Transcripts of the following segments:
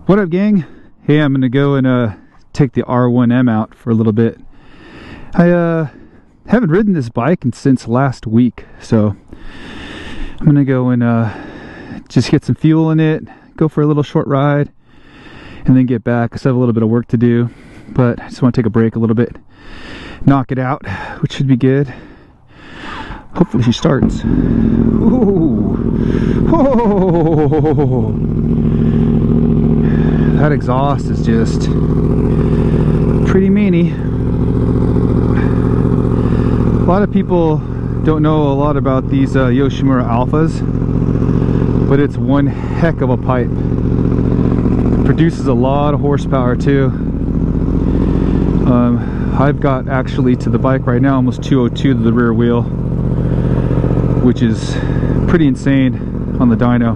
What up, gang? Hey, I'm gonna go and take the R1M out for a little bit. I haven't ridden this bike since last week, so I'm gonna go and just get some fuel in it, go for a little short ride, and then get back. I still have a little bit of work to do, but I just want to take a break a little bit, knock it out, which should be good. Hopefully she starts. Ooh. Oh. That exhaust is just pretty meany. A lot of people don't know a lot about these Yoshimura Alphas, but it's one heck of a pipe. It produces a lot of horsepower too. I've got actually to the bike right now almost 202 to the rear wheel, which is pretty insane on the dyno,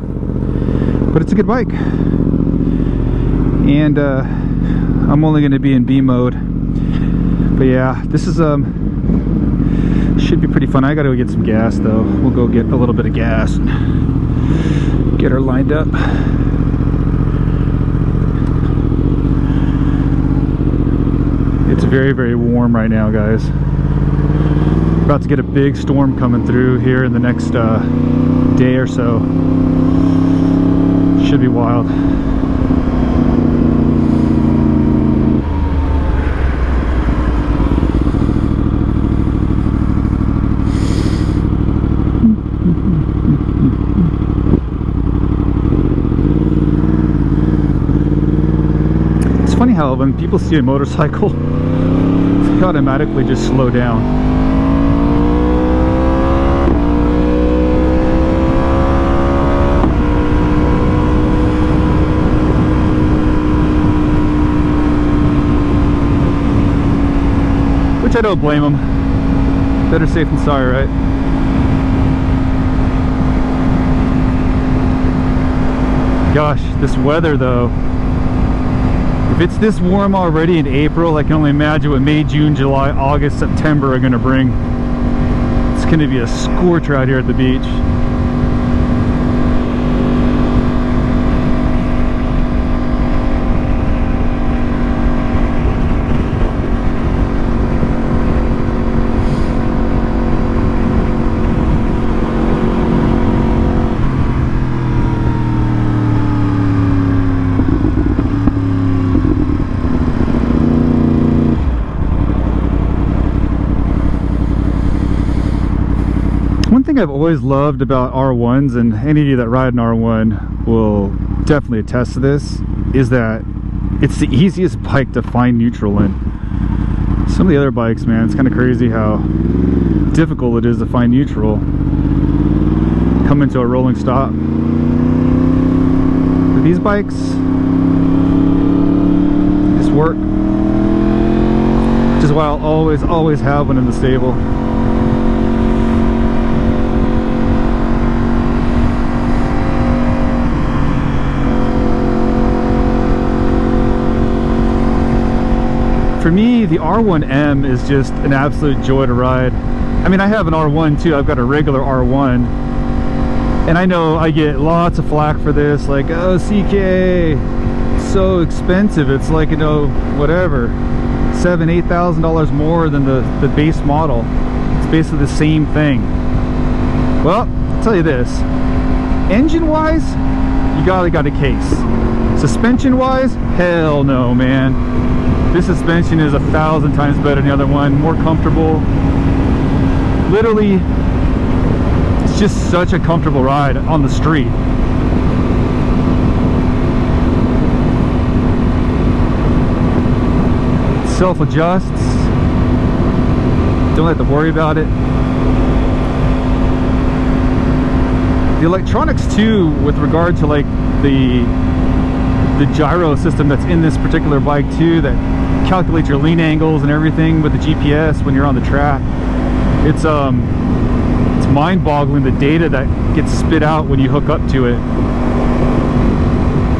but it's a good bike. And I'm only going to be in B mode, but yeah, this is should be pretty fun. I gotta go get some gas though. We'll go get a little bit of gas and get her lined up. It's very, very warm right now, guys. About to get a big storm coming through here in the next day or so. Should be wild. It's funny how when people see a motorcycle, they automatically just slow down. Which I don't blame them. Better safe than sorry, right? Gosh, this weather though. If it's this warm already in April, I can only imagine what May, June, July, August, September are going to bring. It's going to be a scorcher out here at the beach. One thing I've always loved about R1s, and any of you that ride an R1 will definitely attest to this, is that it's the easiest bike to find neutral in. Some of the other bikes, man, it's kind of crazy how difficult it is to find neutral. Come into a rolling stop. But these bikes just work. Which is why I'll always have one in the stable. For me, the R1M is just an absolute joy to ride. I mean, I have an R1 too. I've got a regular R1. And I know I get lots of flack for this, like, oh, CK, so expensive. It's like, you know, whatever, $7,000, $8,000 more than the base model. It's basically the same thing. Well, I'll tell you this. Engine-wise, you got a case. Suspension-wise, hell no, man. This suspension is 1,000 times better than the other one, more comfortable. Literally, it's just such a comfortable ride on the street. Self-adjusts. Don't have to worry about it. The electronics too, with regard to like the gyro system that's in this particular bike too, that calculates your lean angles and everything with the GPS when you're on the track. It's mind-boggling, the data that gets spit out when you hook up to it.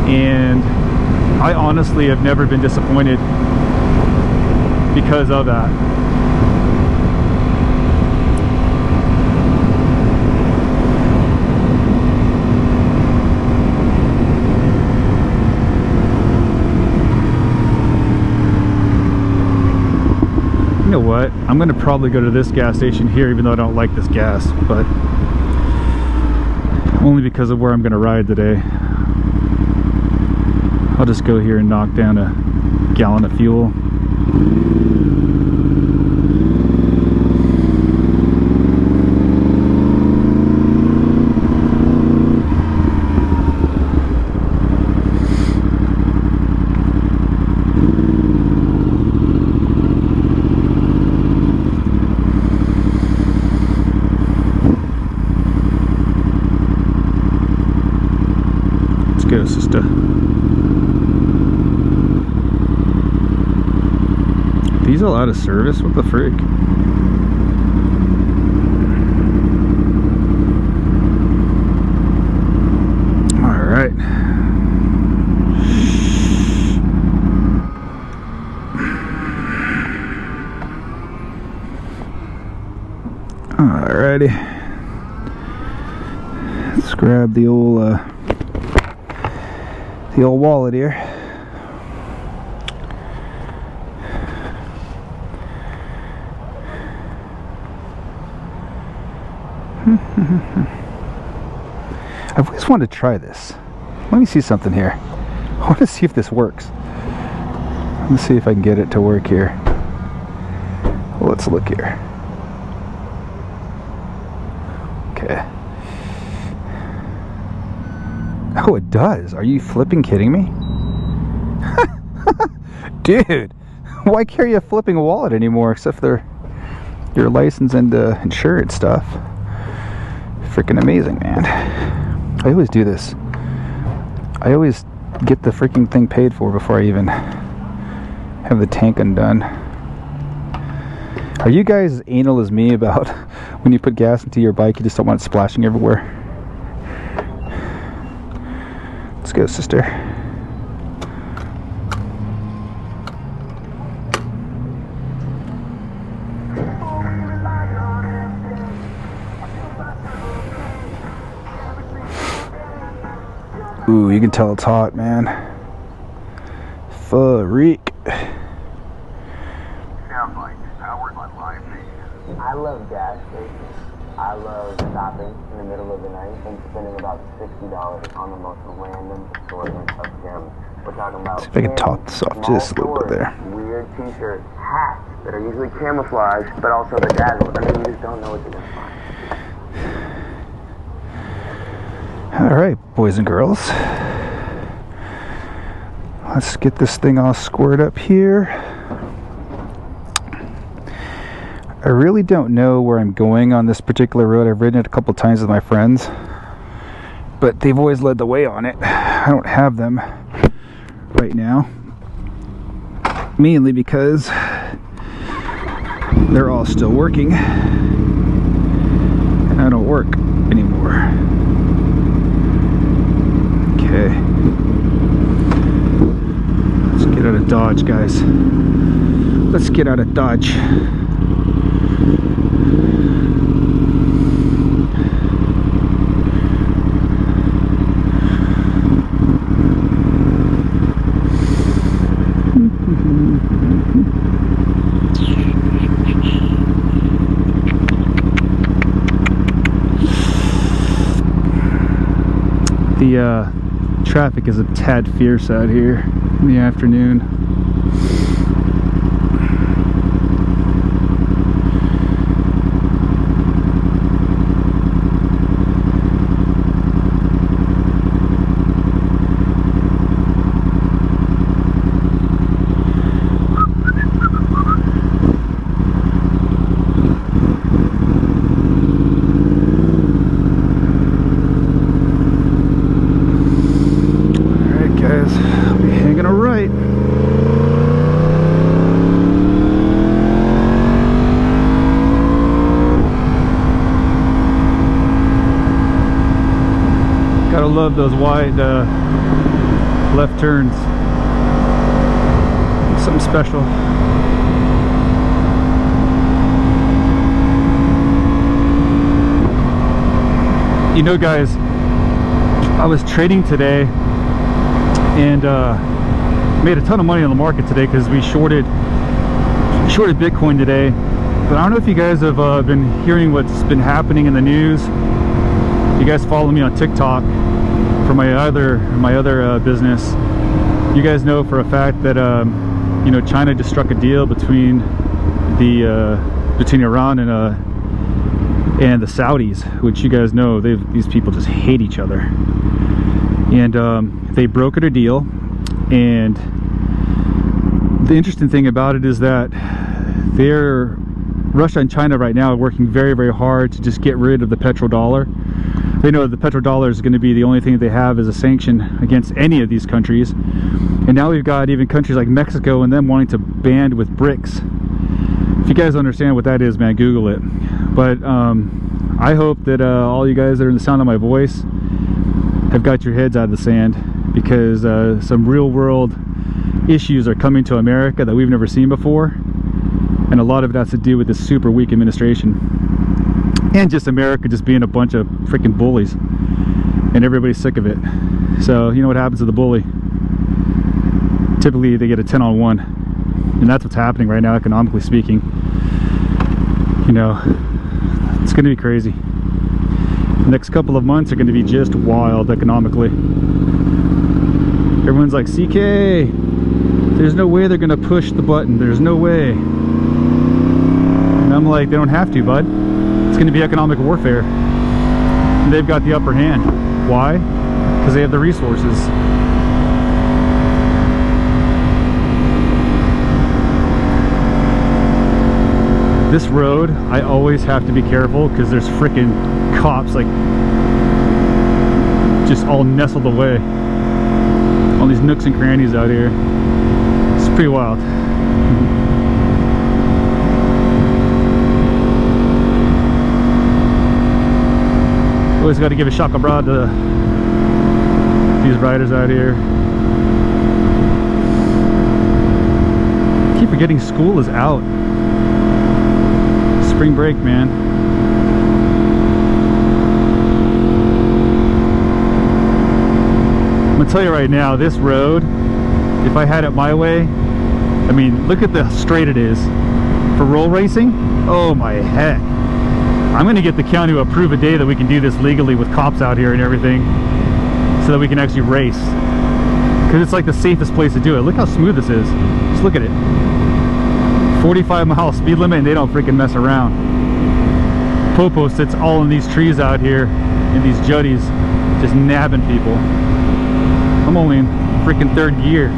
And I honestly have never been disappointed because of that. I'm gonna probably go to this gas station here, even though I don't like this gas, but only because of where I'm gonna ride today. I'll just go here and knock down a gallon of fuel. Go, sister. These all out of service? What the frick? Alright. Alrighty. Let's grab the old wallet here. I've always wanted to try this. Let me see something here. I want to see if this works. Let's see if I can get it to work here. Well, let's look here. Okay. Oh, it does. Are you flipping kidding me? Dude, why carry a flipping wallet anymore except for your license and insurance stuff? Freaking amazing, man. I always do this. I always get the freaking thing paid for before I even have the tank undone. Are you guys as anal as me about when you put gas into your bike, you just don't want it splashing everywhere? Let's go, sister. Ooh, you can tell it's hot, man. Freak. Sound like powered by live feed. I love gas stations. I love stopping in the middle of the night and spending about $60 on the most random assortment of gems. We're talking about. See if I can top this off just a little bit there. Weird t-shirts, hats that are usually camouflage, but also bedazzled. I mean, you just don't know what you're gonna find. Alright, boys and girls. Let's get this thing all squared up here. I really don't know where I'm going on this particular road. I've ridden it a couple times with my friends, but they've always led the way on it. I don't have them right now, mainly because they're all still working and I don't work anymore. Okay, let's get out of Dodge, guys. Let's get out of Dodge. The traffic is a tad fierce out here in the afternoon. Gotta love those wide left turns. Something special. You know, guys, I was trading today and made a ton of money on the market today because we shorted Bitcoin today, But I don't know if you guys have been hearing what's been happening in the news. You guys follow me on TikTok for my other business. You guys know for a fact that you know, China just struck a deal between Iran and the Saudis, which you guys know these people just hate each other. And they brokered a deal. And the interesting thing about it is that Russia and China right now are working very, very hard to just get rid of the petrodollar. They know that the petrodollar is going to be the only thing that they have as a sanction against any of these countries. And now we've got even countries like Mexico and them wanting to ban with BRICS. If you guys understand what that is, man, Google it. But I hope that all you guys that are in the sound of my voice have got your heads out of the sand, because some real world issues are coming to America that we've never seen before. And a lot of it has to do with this super weak administration. And just America just being a bunch of freaking bullies. And everybody's sick of it. So, you know what happens to the bully? Typically, they get a 10-on-1. And that's what's happening right now, economically speaking. You know, it's going to be crazy. The next couple of months are going to be just wild economically. Everyone's like, CK, there's no way they're going to push the button. There's no way. And I'm like, they don't have to, bud. It's going to be economic warfare. And they've got the upper hand. Why? Because they have the resources. This road, I always have to be careful because there's freaking cops like just all nestled away. All these nooks and crannies out here. It's pretty wild. Always got to give a shock abroad to these riders out here. I keep forgetting school is out. Spring break, man. I'm gonna tell you right now, this road, if I had it my way, I mean, look at the straight it is. For roll racing, oh my heck. I'm gonna get the county to approve a day that we can do this legally with cops out here and everything, so that we can actually race. Because it's like the safest place to do it. Look how smooth this is. Just look at it. 45-mile speed limit, and they don't freaking mess around. Popo sits all in these trees out here, in these juddies, just nabbing people. I'm only in freaking third gear.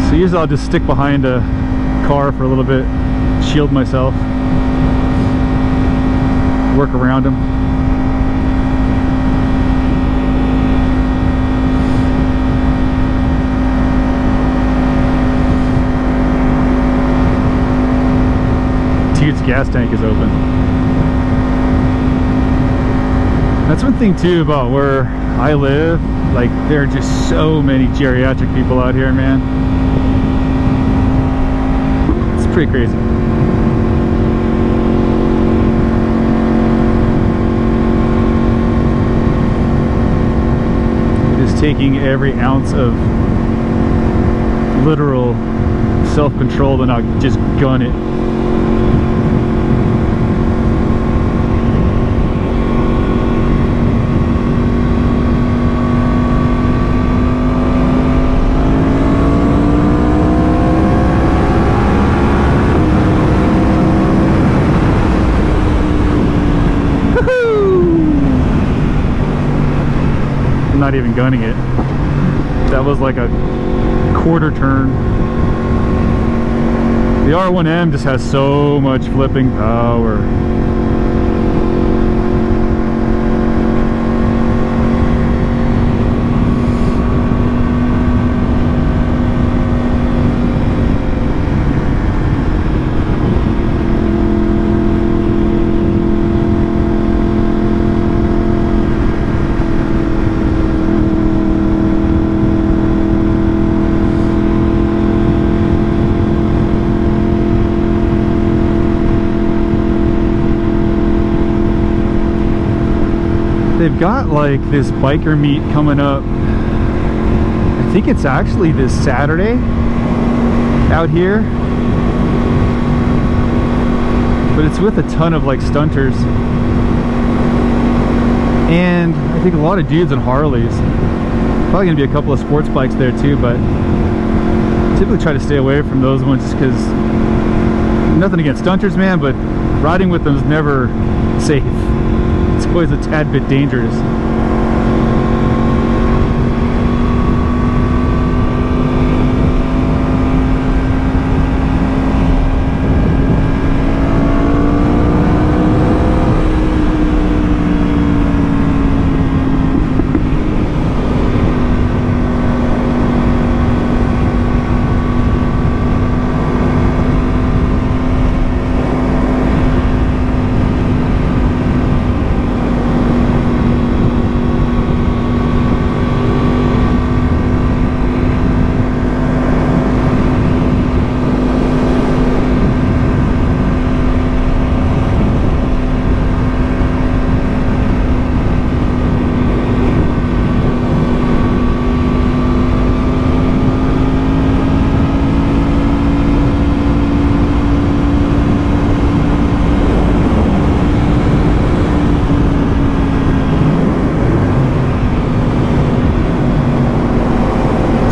So usually I'll just stick behind a car for a little bit, shield myself, work around them. Dude's gas tank is open. That's one thing too about where I live, like there are just so many geriatric people out here, man. It's pretty crazy. It is taking every ounce of literal self-control to not just gun it. Not even gunning it. That was like a quarter turn. The R1M just has so much flipping power. They've got like this biker meet coming up. I think it's actually this Saturday. out here, but it's with a ton of like stunters, and I think a lot of dudes on Harleys. Probably gonna be a couple of sports bikes there too, but typically try to stay away from those ones just because, nothing against stunters, man, but riding with them is never safe. It's always a tad bit dangerous.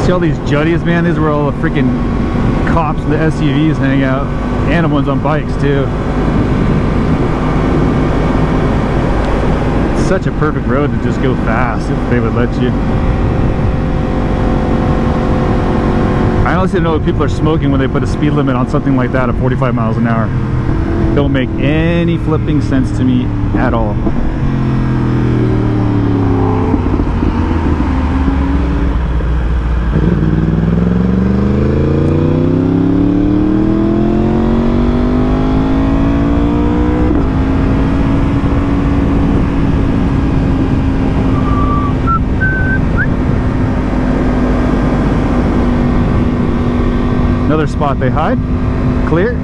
See all these jutties, man? These are where all the freaking cops and the SUVs hang out, and the ones on bikes too. It's such a perfect road to just go fast if they would let you. I honestly don't know what people are smoking when they put a speed limit on something like that at 45 miles an hour. Don't make any flipping sense to me at all. Another spot they hide. Clear.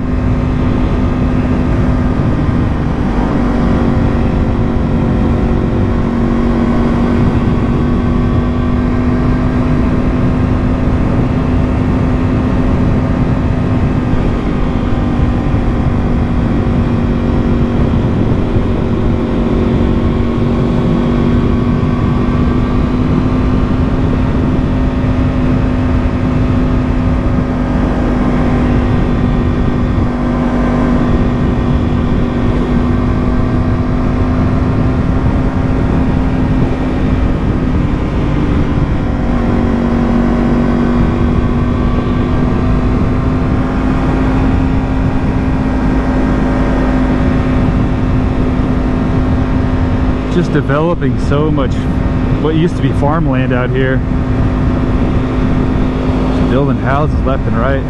Just developing so much what used to be farmland out here. Just building houses left and right.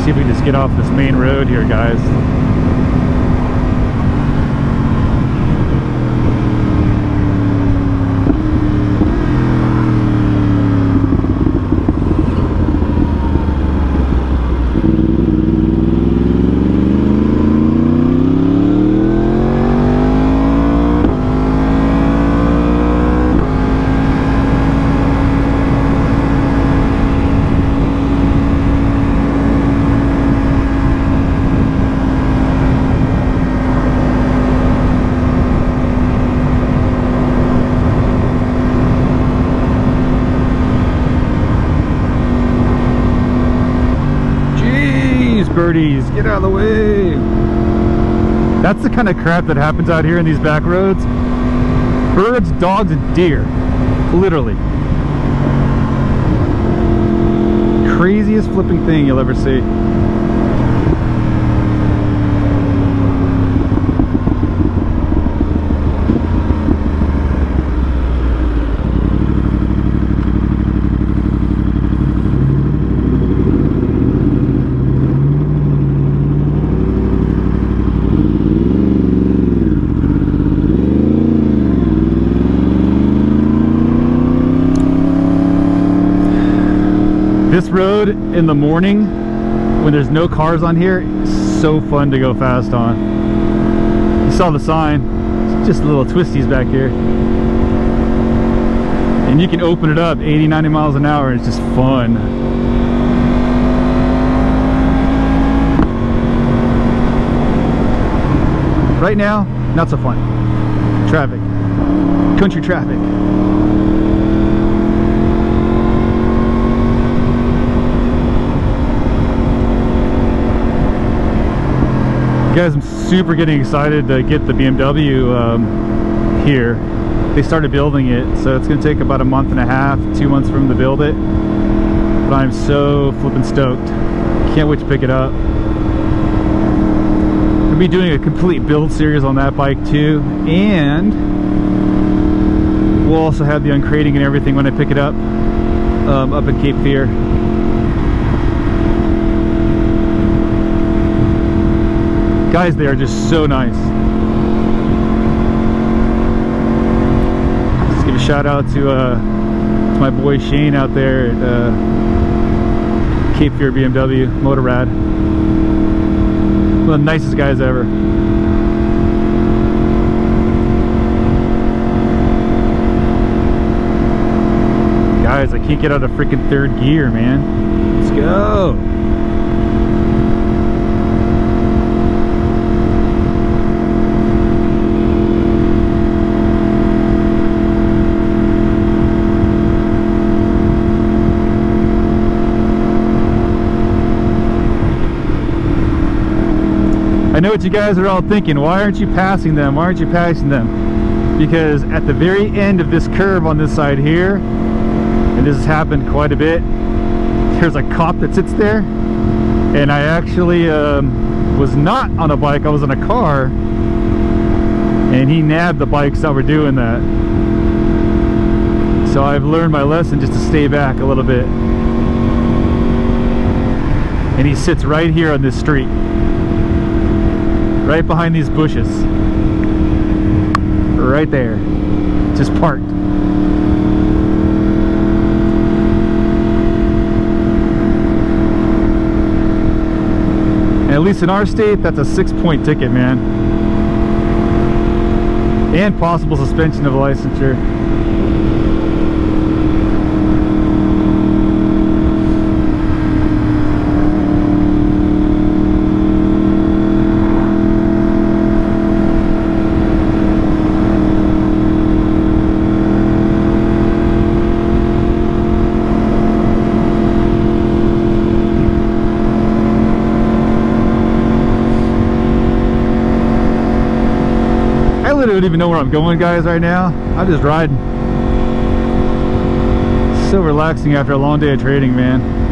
See if we can just get off this main road here, guys. Birdies, get out of the way. That's the kind of crap that happens out here in these back roads. Birds, dogs, and deer, literally. craziest flipping thing you'll ever see. This road in the morning when there's no cars on here is so fun to go fast on. You saw the sign, it's just little twisties back here. And you can open it up 80, 90 miles an hour, it's just fun. Right now, not so fun. Traffic, country traffic. Guys, I'm super getting excited to get the BMW here. They started building it, so it's going to take about a month and a half, 2 months for them to build it. But I'm so flippin' stoked. Can't wait to pick it up. We'll be doing a complete build series on that bike too, and we'll also have the uncrating and everything when I pick it up in Cape Fear. Guys, they are just so nice. Just give a shout out to my boy Shane out there at Cape Fear BMW Motorrad. One of the nicest guys ever. Guys, I can't get out of freaking third gear, man. Let's go. I know what you guys are all thinking. Why aren't you passing them? Why aren't you passing them? Because at the very end of this curve on this side here, and this has happened quite a bit, there's a cop that sits there, and I actually was not on a bike, I was in a car, and he nabbed the bikes that were doing that. So I've learned my lesson just to stay back a little bit. And he sits right here on this street, right behind these bushes, right there, just parked. And at least in our state, that's a 6-point ticket, man, and possible suspension of licensure. I don't even know where I'm going, guys, right now. I'm just riding. So relaxing after a long day of trading, man.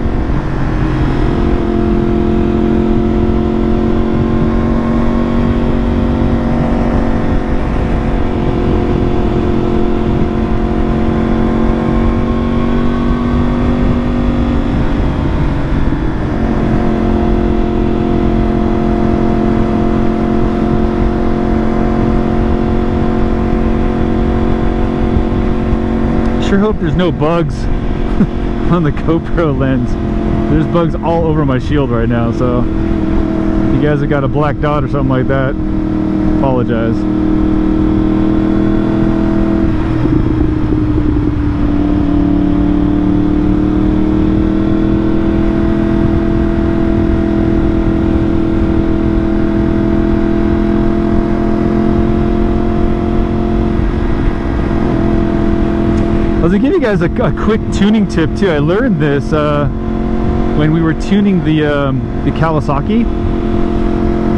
Sure hope there's no bugs on the GoPro lens. There's bugs all over my shield right now, so if you guys have got a black dot or something like that, apologize. I was gonna give you guys a quick tuning tip too. I learned this when we were tuning the Kawasaki,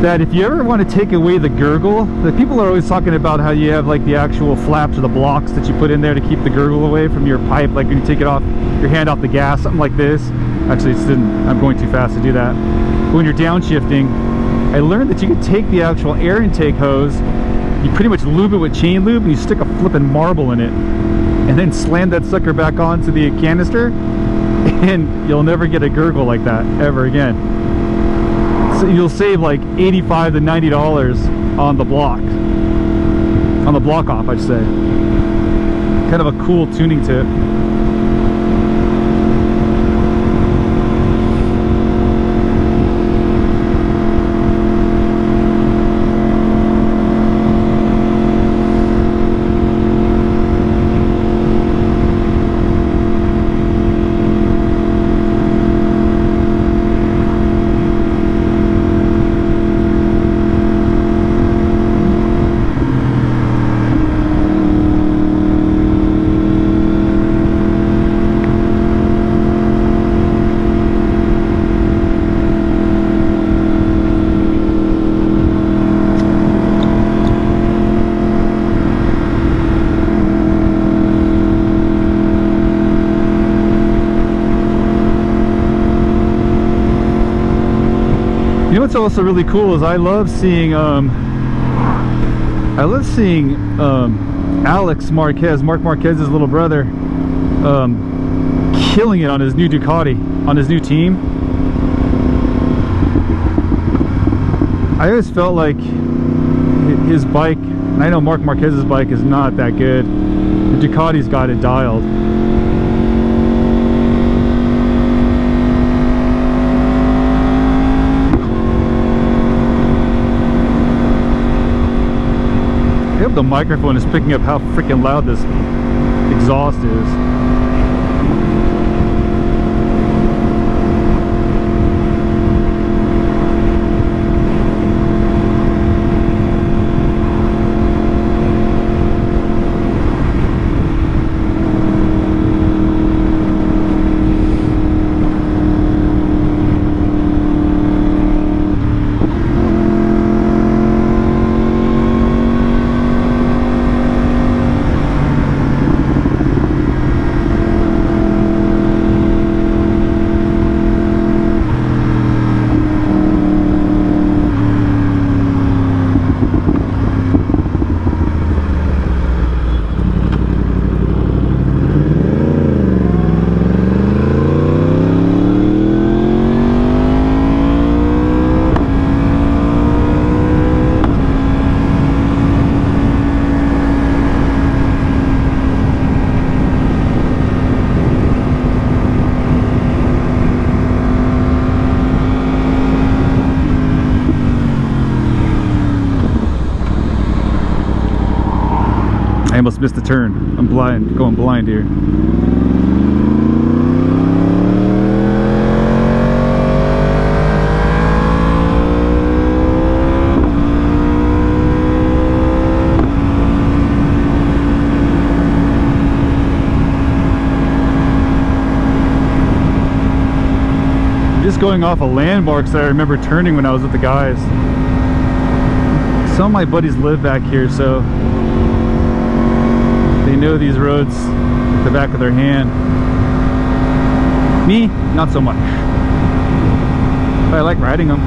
that if you ever want to take away the gurgle, that people are always talking about how you have like the actual flaps or the blocks that you put in there to keep the gurgle away from your pipe, like when you take it off your hand off the gas, something like this. Actually, I'm going too fast to do that. But when you're downshifting, I learned that you could take the actual air intake hose, you pretty much lube it with chain lube, and you stick a flipping marble in it, and then slam that sucker back onto the canister, and you'll never get a gurgle like that ever again. So you'll save like $85 to $90 on the block. On the block off, I'd say. Kind of a cool tuning tip. You know what's also really cool is I love seeing Alex Marquez, Mark Marquez's little brother, killing it on his new Ducati, on his new team. I always felt like his bike, and I know Mark Marquez's bike is not that good, the Ducati's got it dialed. I hope the microphone is picking up how freaking loud this exhaust is. I almost missed the turn. I'm blind, going blind here. Just going off of landmarks that I remember turning when I was with the guys. Some of my buddies live back here, so they know these roads at the back of their hand. Me, not so much. But I like riding them.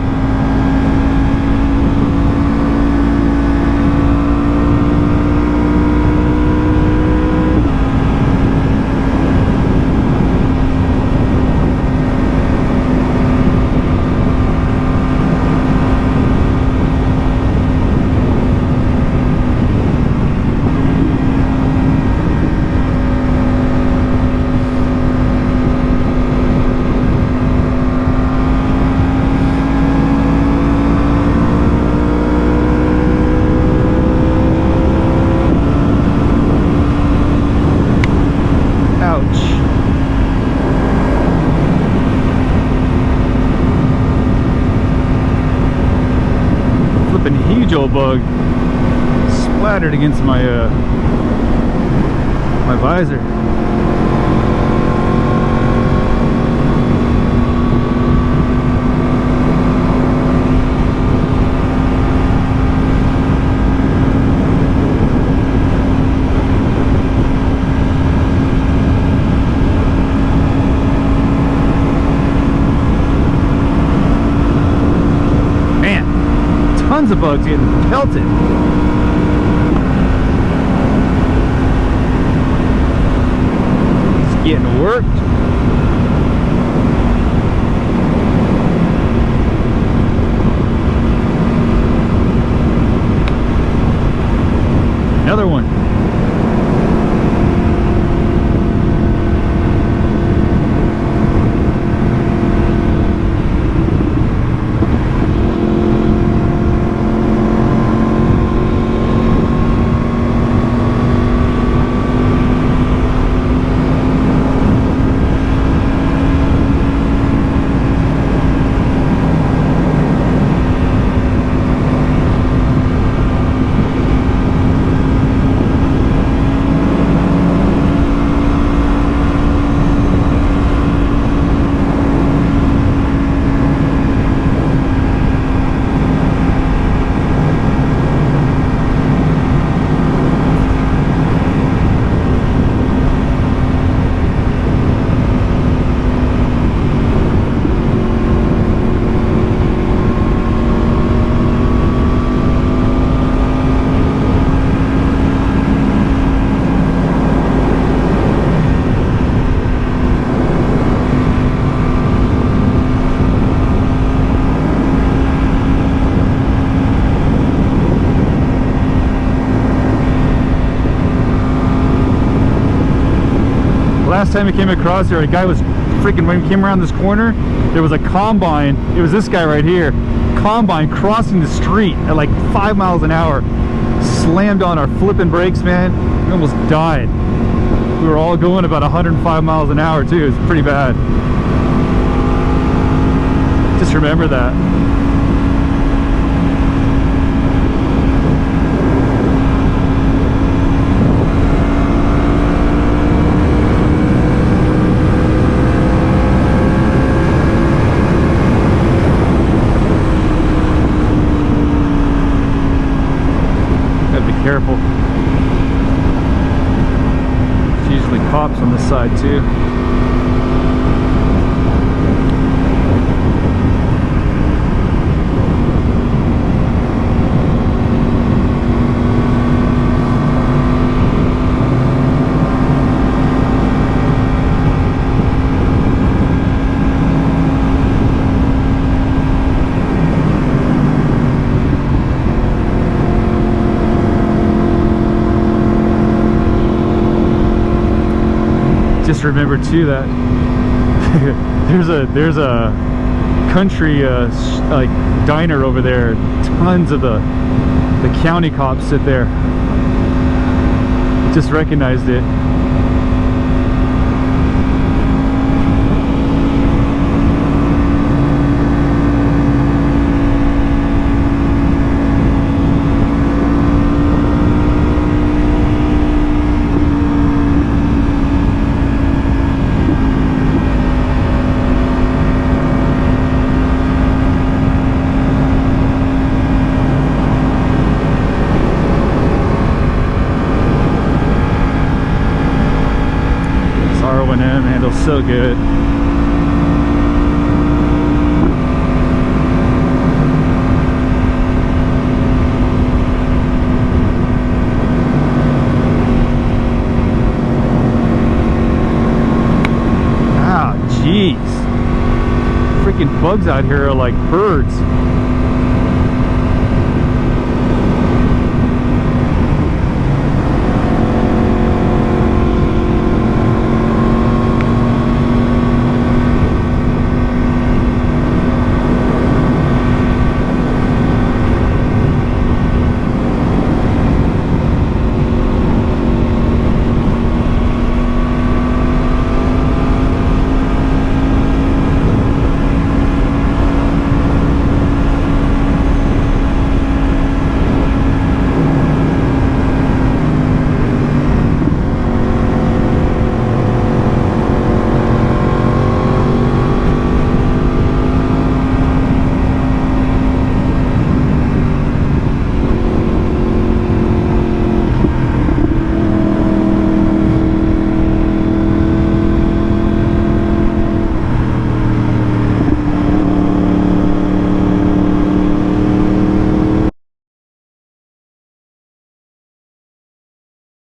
Huge old bug splattered against my my visor. tons of bugs getting pelted. It's getting worked. Another one. Last time I came across here, a guy was freaking, when he came around this corner, there was a combine. It was this guy right here, combine crossing the street at like 5 miles an hour, slammed on our flipping brakes, man. We almost died. We were all going about 105 miles an hour too. It was pretty bad. Just remember that. Careful. There's usually cops on this side too. Just remember too that there's a country like diner over there. Tons of the county cops sit there. Just recognized it. R1M handles so good. Ah, jeez. Freaking bugs out here are like birds.